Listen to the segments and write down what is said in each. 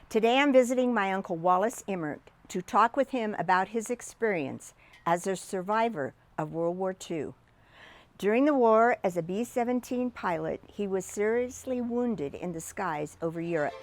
Today I'm visiting my Uncle Wallace Emmert to talk with him about his experience as a survivor of World War II. During the war, as a B-17 pilot, he was seriously wounded in the skies over Europe.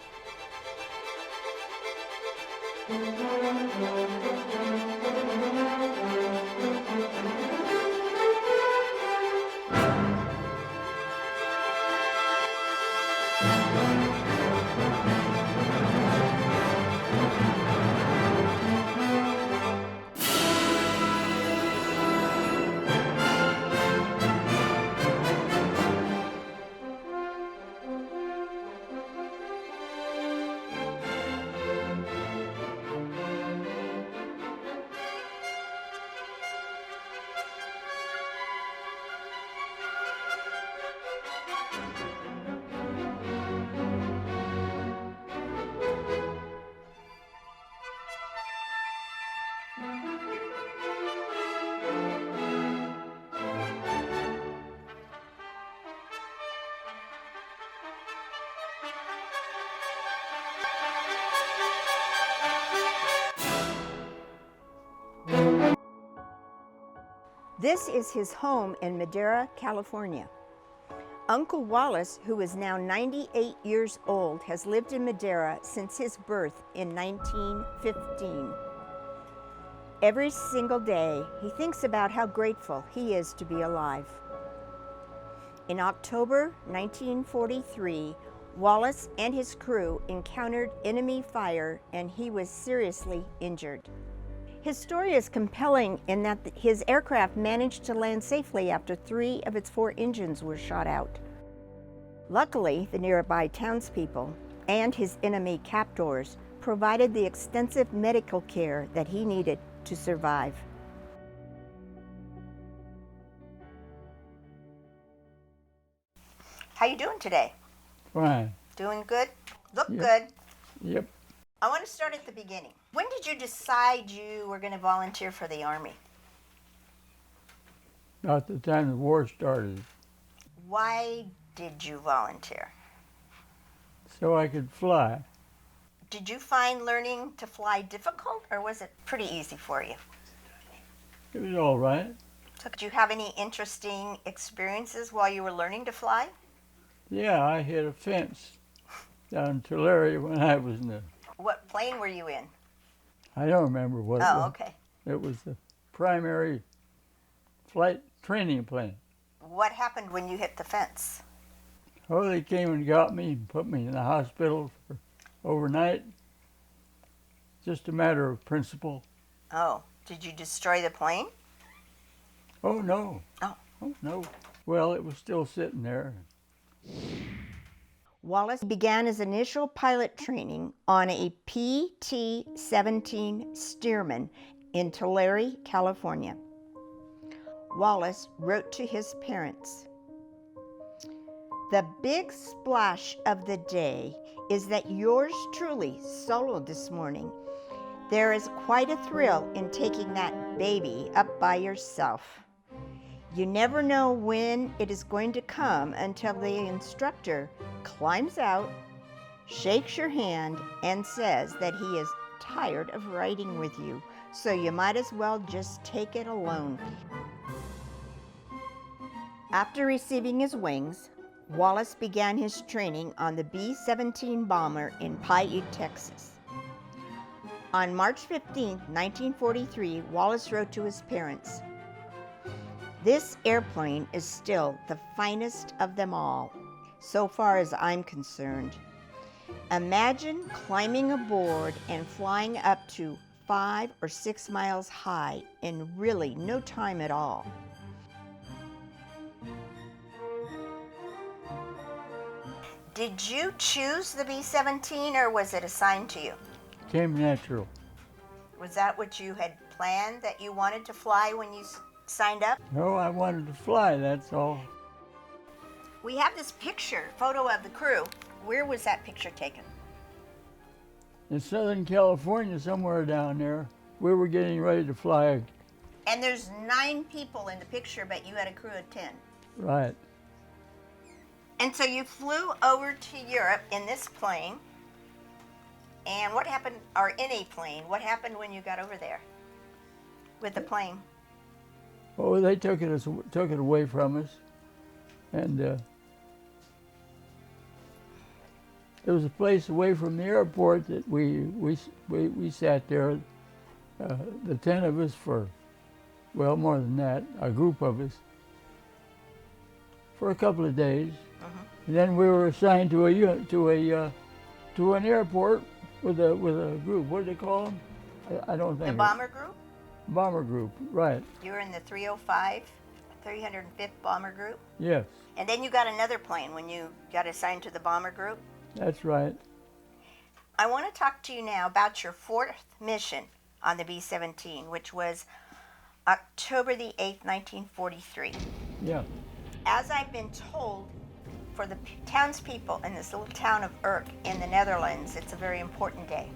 This is his home in Madera, California. Uncle Wallace, who is now 98 years old, has lived in Madera since his birth in 1915. Every single day, he thinks about how grateful he is to be alive. In October 1943, Wallace and his crew encountered enemy fire and he was seriously injured. His story is compelling in that his aircraft managed to land safely after 3 of its 4 engines were shot out. Luckily, the nearby townspeople and his enemy captors provided the extensive medical care that he needed to survive. How you doing today? Fine. Doing good? Look Yep. good. Yep. I want to start at the beginning. When did you decide you were going to volunteer for the Army? About the time the war started, Why did you volunteer? so I could fly. Did you find learning to fly difficult, or was it pretty easy for you? It was all right. So did you have any interesting experiences while you were learning to fly? Yeah, I hit a fence down in Tulare when I was in the, What plane were you in? I don't remember what it Oh, was. okay. It was the primary flight training plane. What happened when you hit the fence? Oh, they came and got me and put me in the hospital for overnight. Just a matter of principle. Oh, did you destroy the plane? Oh, no. Oh. Oh, no. Well, it was still sitting there. Wallace began his initial pilot training on a PT-17 Stearman in Tulare, California. Wallace wrote to his parents, "The big splash of the day is that yours truly soloed this morning. There is quite a thrill in taking that baby up by yourself. You never know when it is going to come until the instructor climbs out, shakes your hand, and says that he is tired of riding with you, so you might as well just take it alone." After receiving his wings, Wallace began his training on the B-17 bomber in Paiute, Texas. On March 15, 1943, Wallace wrote to his parents, "This airplane is still the finest of them all, so far as I'm concerned. Imagine climbing aboard and flying up to 5 or 6 miles high in really no time at all." Did you choose the B-17 or was it assigned to you? Came natural. Was that what you had planned that you wanted to fly when you signed up? No, I wanted to fly, that's all. We have this photo of the crew. Where was that picture taken? In Southern California, somewhere down there, we were getting ready to fly. And there's 9 people in the picture, but you had a crew of 10. Right. And so you flew over to Europe in this plane. And what happened, or in a plane, what happened when you got over there with the plane? Oh, they took it away from us, and there was a place away from the airport that we sat there, the 10 of us well, more than that, a group of us, for a couple of days. And then we were assigned to an airport with a group. What do they call them? I don't think. The bomber group? Bomber group, right. You were in the 305, 305th Bomber Group? Yes. And then you got another plane when you got assigned to the Bomber Group? That's right. I want to talk to you now about your fourth mission on the B-17, which was October the 8th, 1943. Yeah. As I've been told, for the townspeople in this little town of Urk in the Netherlands, it's a very important day.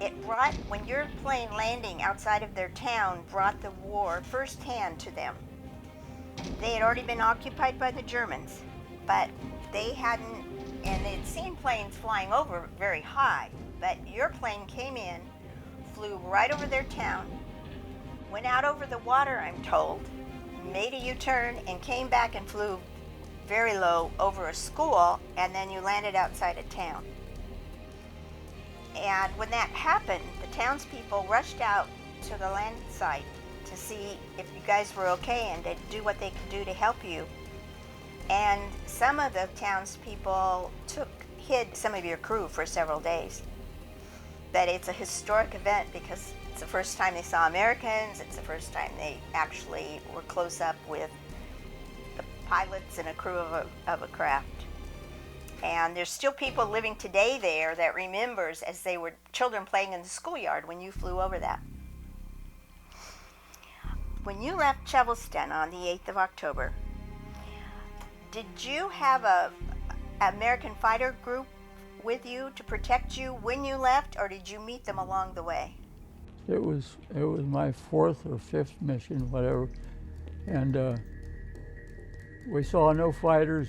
It brought, when your plane landing outside of their town, brought the war firsthand to them. They had already been occupied by the Germans, but they hadn't, and they'd seen planes flying over very high, but your plane came in, flew right over their town, went out over the water, I'm told, made a U-turn, and came back and flew very low over a school, and then you landed outside of town. And when that happened, the townspeople rushed out to the land site to see if you guys were okay and to do what they could do to help you. And some of the townspeople hid some of your crew for several days. But it's a historic event because it's the first time they saw Americans, it's the first time they actually were close up with the pilots and a crew of a craft. And there's still people living today there that remembers as they were children playing in the schoolyard when you flew over that. When you left Chevelston on the 8th of October, did you have an American fighter group with you to protect you when you left, or did you meet them along the way? It was my fourth or fifth mission, whatever, and we saw no fighters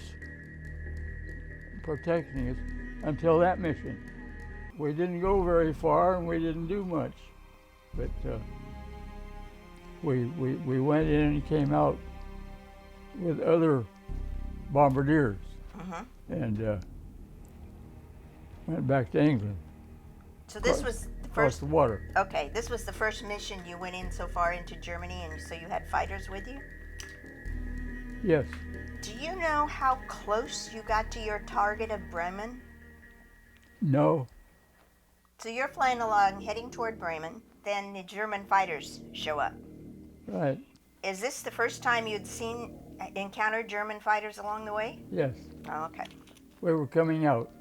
protecting us until that mission. We didn't go very far and we didn't do much, but we went in and came out with other bombardiers and went back to England. So this was the across first. the water. Okay, this was the first mission you went in so far into Germany, and so you had fighters with you? Yes. Do you know how close you got to your target of Bremen? No. So you're flying along, heading toward Bremen, then the German fighters show up. Right. Is this the first time you'd encountered German fighters along the way? Yes. Oh, okay. We were coming out.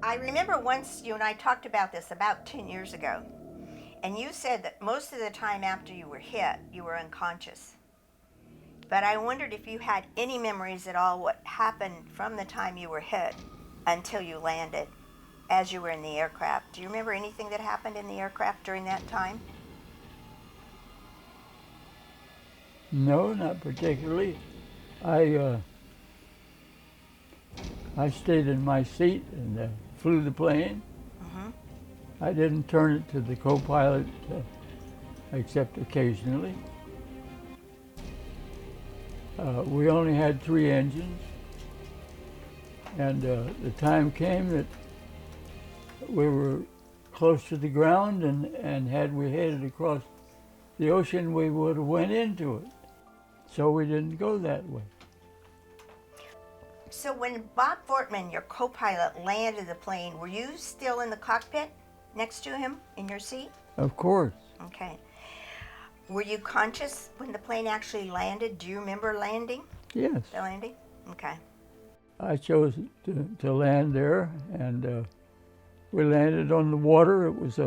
I remember once you and I talked about this about 10 years ago, and you said that most of the time after you were hit, you were unconscious. But I wondered if you had any memories at all what happened from the time you were hit until you landed as you were in the aircraft. Do you remember anything that happened in the aircraft during that time? No, not particularly. I stayed in my seat and flew the plane. I didn't turn it to the co-pilot except occasionally. We only had 3 engines, and the time came that we were close to the ground, and had we headed across the ocean, we would have went into it. So we didn't go that way. So when Bob Fortman, your co-pilot, landed the plane, were you still in the cockpit next to him in your seat? Of course. Okay. Were you conscious when the plane actually landed? Do you remember landing? Yes. The landing? Okay. I chose to land there, and we landed on the water. It was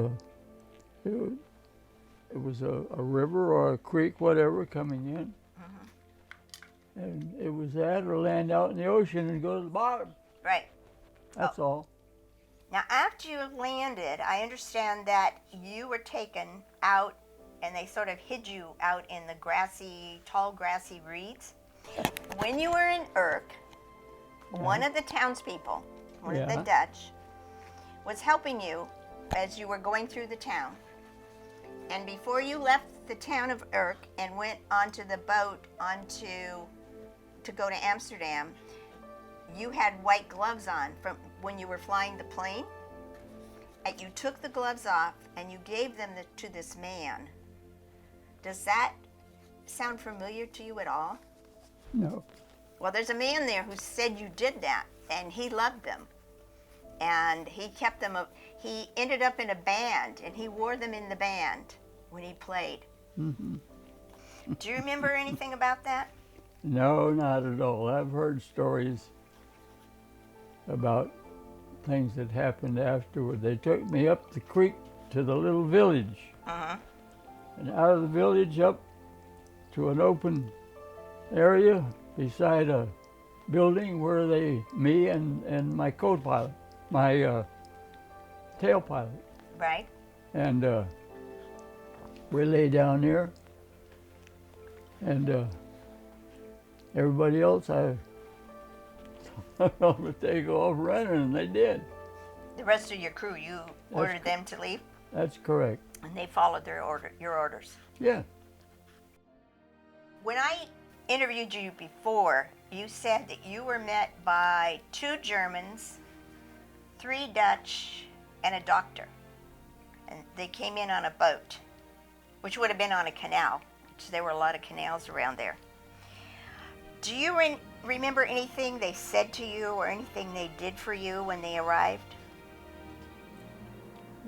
a river or a creek, whatever, coming in. And it was that or land out in the ocean and go to the bottom. Right. That's all. Now, after you landed, I understand that you were taken out and they sort of hid you out in the tall grassy reeds. When you were in Urk, one of the townspeople, one of the Dutch, was helping you as you were going through the town. And before you left the town of Urk and went onto the boat to go to Amsterdam, you had white gloves on from when you were flying the plane. And you took the gloves off and you gave them to this man. Does that sound familiar to you at all? No. Well, there's a man there who said you did that, and he loved them. And he kept them, he ended up in a band, and he wore them in the band when he played. Mm-hmm. Do you remember anything about that? No, not at all. I've heard stories about things that happened afterward. They took me up the creek to the little village. Uh-huh. And out of the village up to an open area beside a building where me and my co-pilot, my tail pilot. Right. And we lay down there, and everybody else, I told them to take off running, and they did. The rest of your crew, you ordered them to leave? That's correct. And they followed your orders? Yeah. When I interviewed you before, you said that you were met by 2 Germans, 3 Dutch, and a doctor. And they came in on a boat, which would have been on a canal, which there were a lot of canals around there. Do you remember anything they said to you or anything they did for you when they arrived?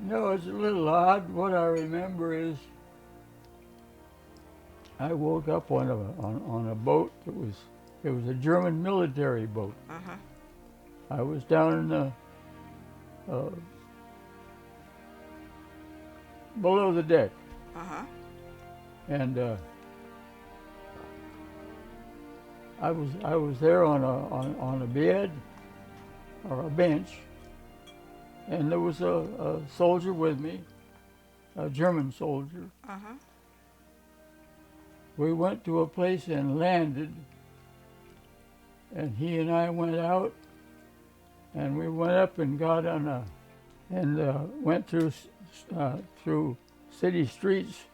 No, it's a little odd. What I remember is I woke up on a boat that it was a German military boat. Uh-huh. I was down in the below the deck. Uh-huh. And I was there on a bed or a bench, and there was a soldier with me, a German soldier. Uh-huh. We went to a place and landed, and he and I went out, and we went up and got on went through city streets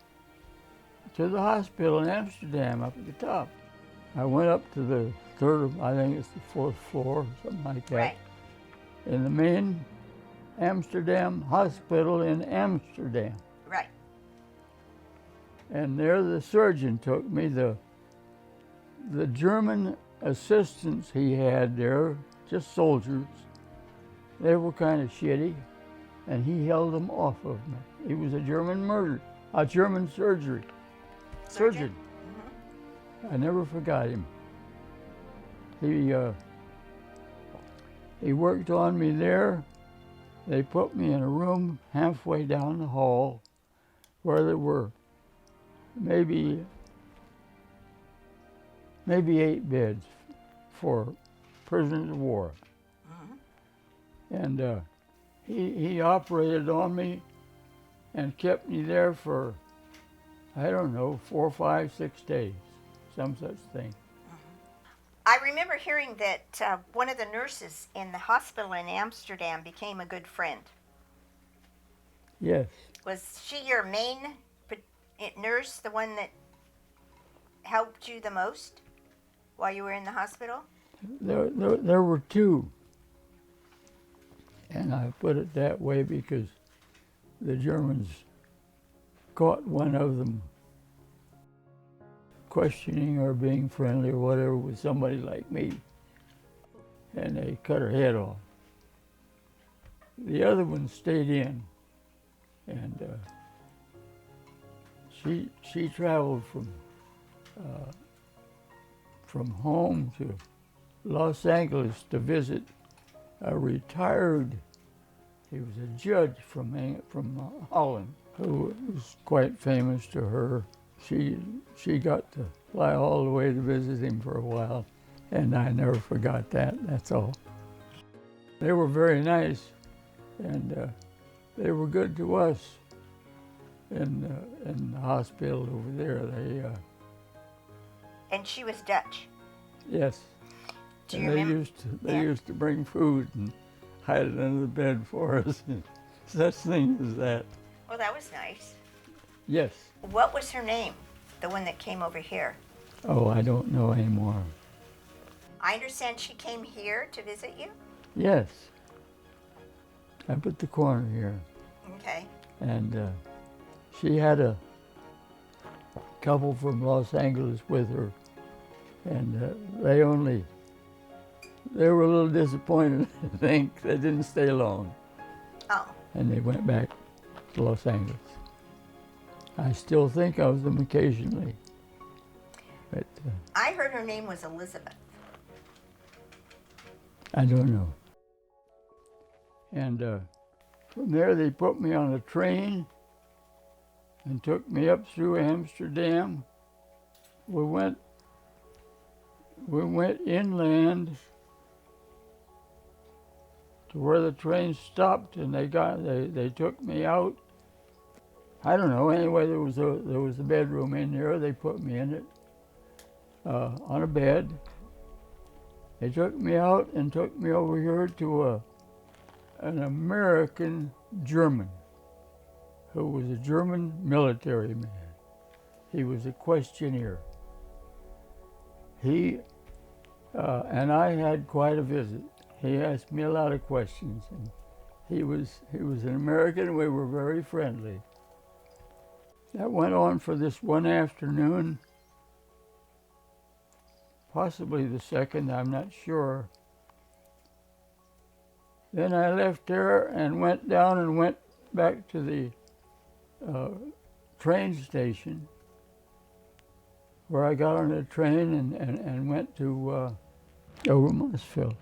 to the hospital in Amsterdam up at the top. I went up to the I think it's the 4th floor, something like that. Right. In the main Amsterdam hospital in Amsterdam. Right. And there the surgeon took me. The German assistants he had there, just soldiers, they were kind of shitty, and he held them off of me. He was a German surgery. Surgeon. I never forgot him. He worked on me there. They put me in a room halfway down the hall where there were maybe 8 beds for prisoners of war. And he operated on me and kept me there for, I don't know, 4, 5, 6 days, some such thing. I remember hearing that one of the nurses in the hospital in Amsterdam became a good friend. Yes. Was she your main nurse, the one that helped you the most while you were in the hospital? There were 2. And I put it that way because the Germans caught one of them questioning or being friendly or whatever with somebody like me, and they cut her head off. The other one stayed in, and she traveled from home to Los Angeles to visit a retired, he was a judge from Holland, who was quite famous to her. She got to fly all the way to visit him for a while, and I never forgot that, that's all. They were very nice, and they were good to us in the hospital over there. And she was Dutch? Yes. Do you remember? They used to bring food, and hide it under the bed for us. Such things as that. Well, that was nice. Yes. What was her name, the one that came over here? Oh, I don't know anymore. I understand she came here to visit you? Yes. Up at the corner here. Okay. And she had a couple from Los Angeles with her. And they were a little disappointed, I think. They didn't stay long. Oh. And they went back to Los Angeles. I still think of them occasionally. But I heard her name was Elizabeth. I don't know. And from there they put me on a train and took me up through Amsterdam. We went inland to where the train stopped, and they took me out. I don't know. Anyway, there was a bedroom in there. They put me in it on a bed. They took me out and took me over here to an American German who was a German military man. He was a questionnaire. He and I had quite a visit. He asked me a lot of questions, and he was an American. We were very friendly. That went on for this one afternoon, possibly the second, I'm not sure. Then I left there and went down and went back to the train station, where I got on a train and went to Obermossville.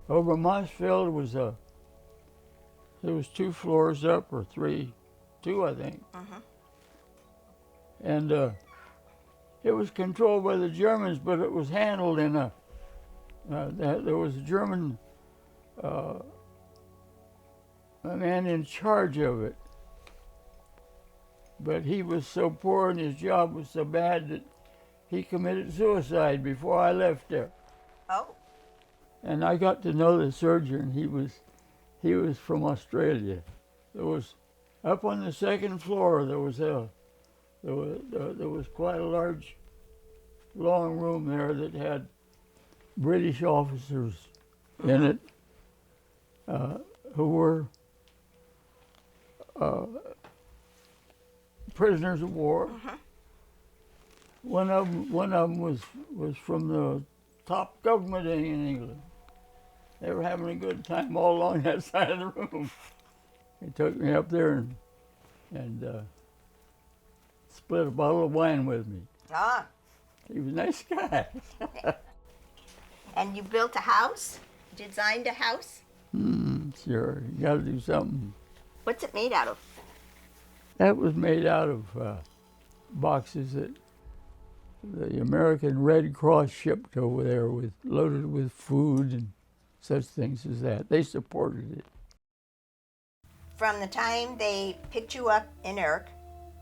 Obermossville was it was 2 floors up, or 3, 2 I think. Uh-huh. And it was controlled by the Germans, but it was handled in a, there was a German a man in charge of it. But he was so poor and his job was so bad that he committed suicide before I left there. Oh. And I got to know the surgeon. He was from Australia. There was, up on the 2nd floor, there was quite a large, long room there that had British officers in it who were prisoners of war. Uh-huh. One of them was from the top government in England. They were having a good time all along that side of the room. He took me up there and split a bottle of wine with me. Ah. He was a nice guy. And you built a house? Designed a house? Sure, you got to do something. What's it made out of? That was made out of boxes that the American Red Cross shipped over there, loaded with food and such things as that. They supported it. From the time they picked you up in Urk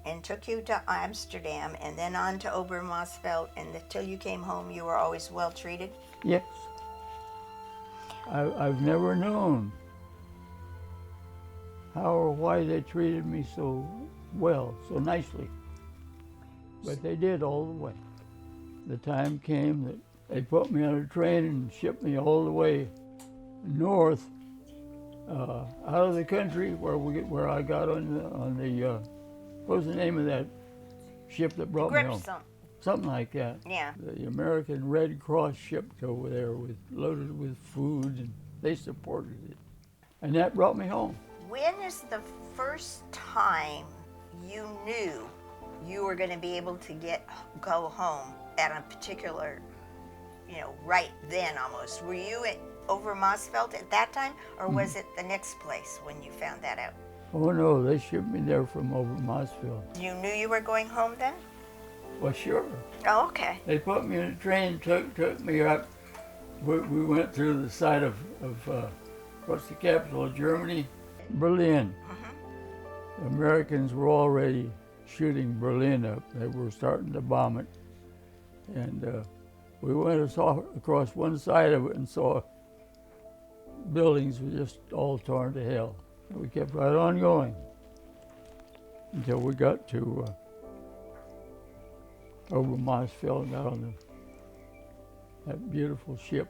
and took you to Amsterdam and then on to Obermossville, and until you came home, you were always well treated? Yes. I've never known how or why they treated me so well, so nicely. But they did all the way. The time came that they put me on a train and shipped me all the way north, out of the country, where I got on the what was the name of that ship that brought me home? Something like that. Yeah. The American Red Cross shipped over there loaded with food, and they supported it. And that brought me home. When is the first time you knew you were going to be able to go home at a particular, right then almost? Were you at Obermossville at that time, or was it the next place when you found that out? Oh no, they shipped me there from Obermossville. You knew you were going home then? Well, sure. Oh, okay. They put me in a train, took me up. We went through the side of what's the capital of Germany? Berlin. Mm-hmm. The Americans were already shooting Berlin up. They were starting to bomb it. And we went across one side of it and saw buildings were just all torn to hell. And we kept right on going until we got to over Mossville and got on that beautiful ship.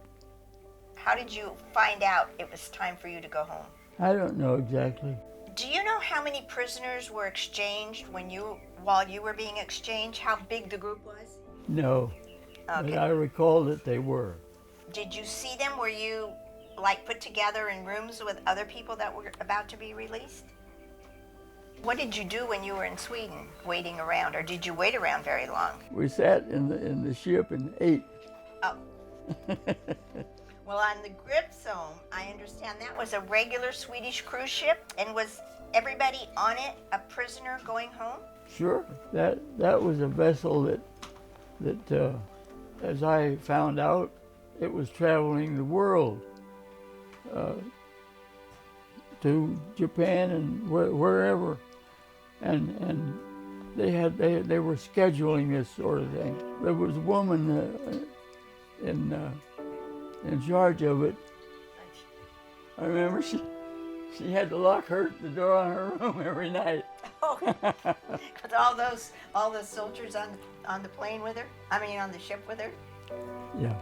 How did you find out it was time for you to go home? I don't know exactly. Do you know how many prisoners were exchanged while you were being exchanged? How big the group was? No, Okay. but I recall that they were. Did you see them? Were you put together in rooms with other people that were about to be released? What did you do when you were in Sweden, waiting around, or did you wait around very long? We sat in the ship and ate. Oh. Well, on the Gripsholm, I understand that was a regular Swedish cruise ship, and was everybody on it a prisoner going home? Sure, that was a vessel that as I found out, it was traveling the world to Japan and wherever, and they were scheduling this sort of thing. There was a woman in charge of it. I remember she had to lock the door on her room every night. Oh, with all those soldiers on the plane with her? I mean, on the ship with her? Yeah.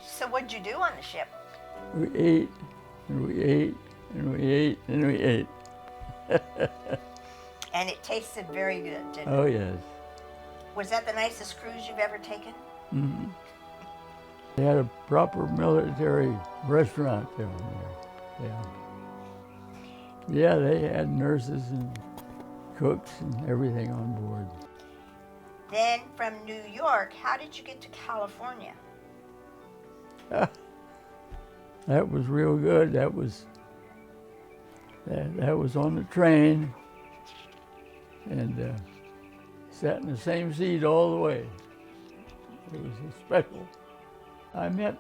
So what'd you do on the ship? We ate, and we ate, and we ate, and we ate. And it tasted very good, didn't it? Oh, yes. Was that the nicest cruise you've ever taken? Mm-hmm. They had a proper military restaurant down there. Yeah. Yeah, they had nurses and cooks and everything on board. Then from New York, how did you get to California? That was real good. That was on the train, and sat in the same seat all the way. It was a special. I met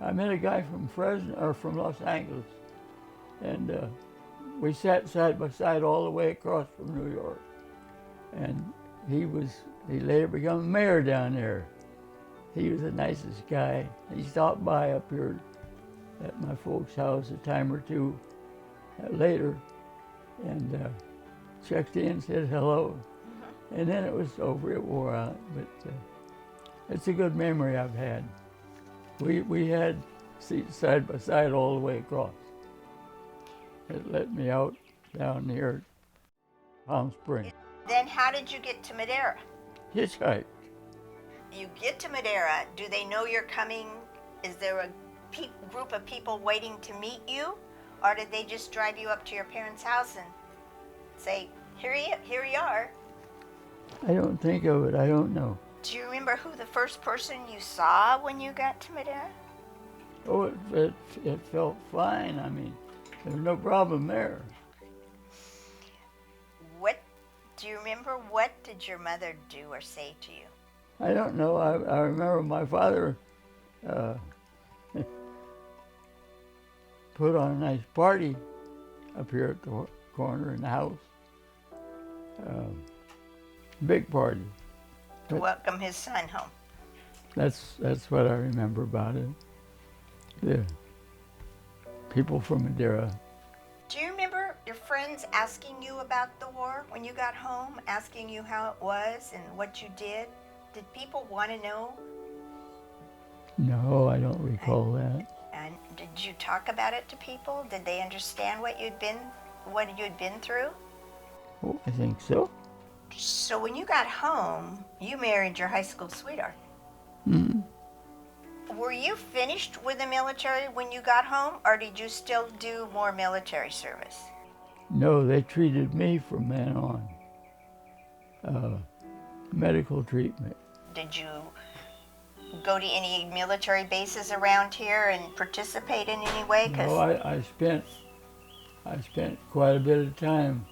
a guy from Fresno or from Los Angeles, and we sat side by side all the way across from New York. And he later became mayor down there. He was the nicest guy. He stopped by up here at my folks' house a time or two later, and checked in, said hello, and then it was over. It wore out, but it's a good memory I've had. We had seats side by side all the way across. It let me out down near Palm Springs. Then how did you get to Madeira? Hitchhiked. You get to Madeira, do they know you're coming? Is there a group of people waiting to meet you? Or did they just drive you up to your parents' house and say, here you are? I don't think of it. I don't know. Do you remember who the first person you saw when you got to Madeira? Oh, it felt fine. I mean, there was no problem there. Do you remember what did your mother do or say to you? I don't know. I remember my father put on a nice party up here at the corner in the house. Big party. To welcome his son home. That's what I remember about it. The people from Madeira. Do you remember your friends asking you about the war when you got home, asking you how it was and what you did? Did people want to know? No, I don't recall that. And did you talk about it to people? Did they understand what you'd been through? Oh, I think so. So when you got home, you married your high school sweetheart. Mm-hmm. Were you finished with the military when you got home, or did you still do more military service? No, they treated me from then on. Medical treatment. Did you go to any military bases around here and participate in any way? No, I spent quite a bit of time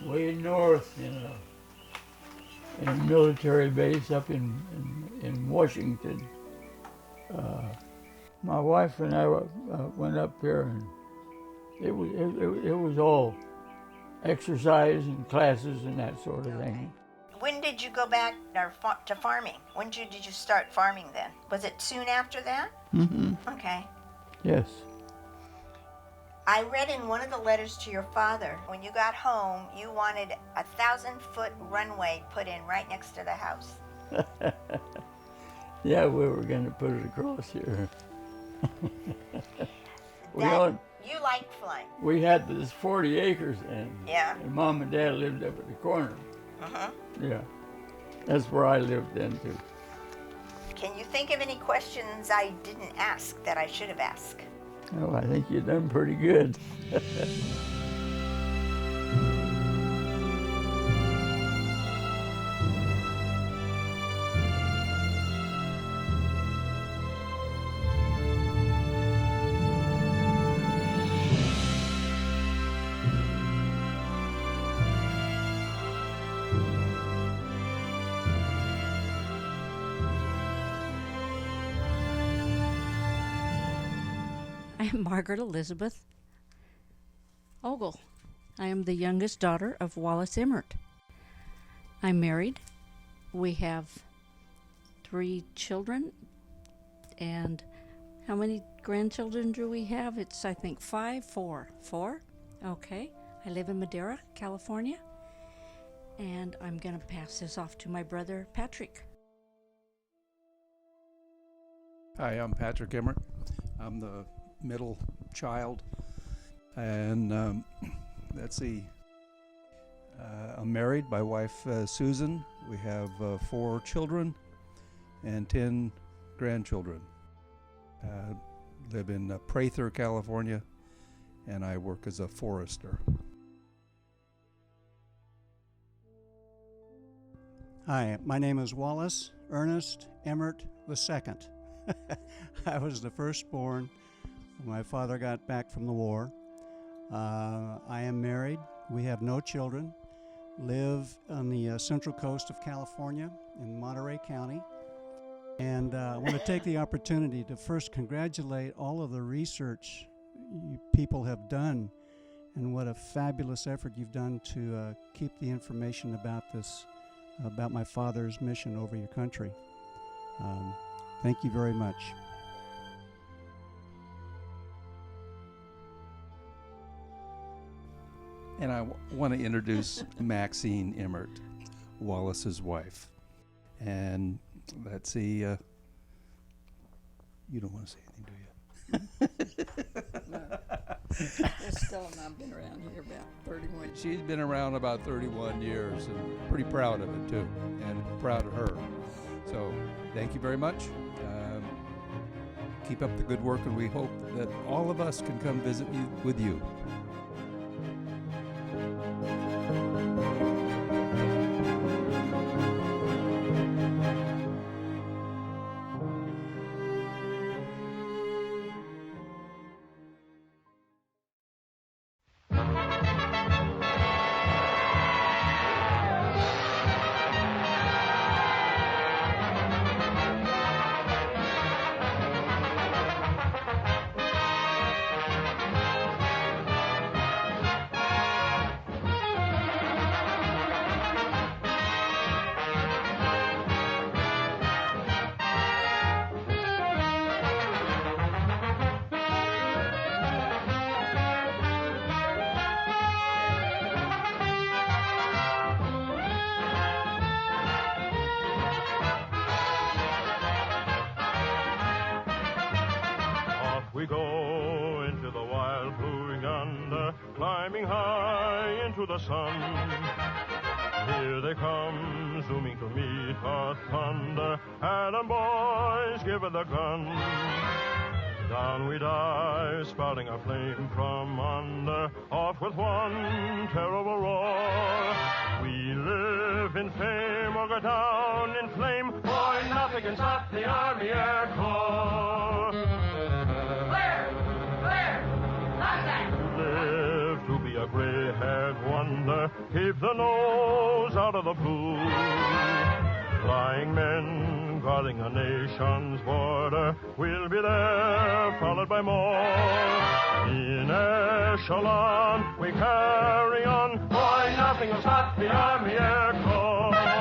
way north in a military base up in Washington. My wife and I went up there, and it was all exercise and classes and that sort of thing. When did you go back to farming? When did you start farming then? Was it soon after that? Mm-hmm. Okay. Yes. I read in one of the letters to your father, when you got home, you wanted a 1,000-foot runway put in right next to the house. Yeah, we were going to put it across here. You liked flying. We had this 40 acres, and Mom and Dad lived up at the corner. Uh-huh. Yeah, that's where I lived then too. Can you think of any questions I didn't ask that I should have asked? Oh, I think you've done pretty good. I am Margaret Elizabeth Ogle. I am the youngest daughter of Wallace Emmert. I'm married. We have 3 children. And how many grandchildren do we have? It's, I think, 4. Okay. I live in Madeira, California. And I'm going to pass this off to my brother, Patrick. Hi, I'm Patrick Emmert. I'm the middle child, and let's see, I'm married. My wife Susan. We have 4 children and 10 grandchildren. Live in Prather, California, and I work as a forester. Hi, my name is Wallace Ernest Emmert II. I was the firstborn. My father got back from the war. I am married. We have no children. Live on the central coast of California in Monterey County. And I want to take the opportunity to first congratulate all of the research you people have done, and what a fabulous effort you've done to keep the information about this, about my father's mission over your country. Thank you very much. And I want to introduce Maxine Emmert, Wallace's wife. And let's see, you don't want to say anything, do you? No. Estelle and I've been around here about 31 years. She's been around about 31 years and pretty proud of it too, and proud of her. So thank you very much. Keep up the good work, and we hope that all of us can come visit with you. We go into the wild blue yonder, climbing high into the sun. Here they come, zooming to meet our thunder. Adam, boys, give her the gun. Down we dive, spouting a flame from under. Off with one terrible roar. We live in fame or go down in flame. Boy, nothing can stop the Army Air Corps. Live to be a gray-haired wonder, keep the nose out of the blue. Flying men guarding a nation's border, we'll be there, followed by more. In echelon, we carry on. Boy, nothing will stop the Army Air Corps.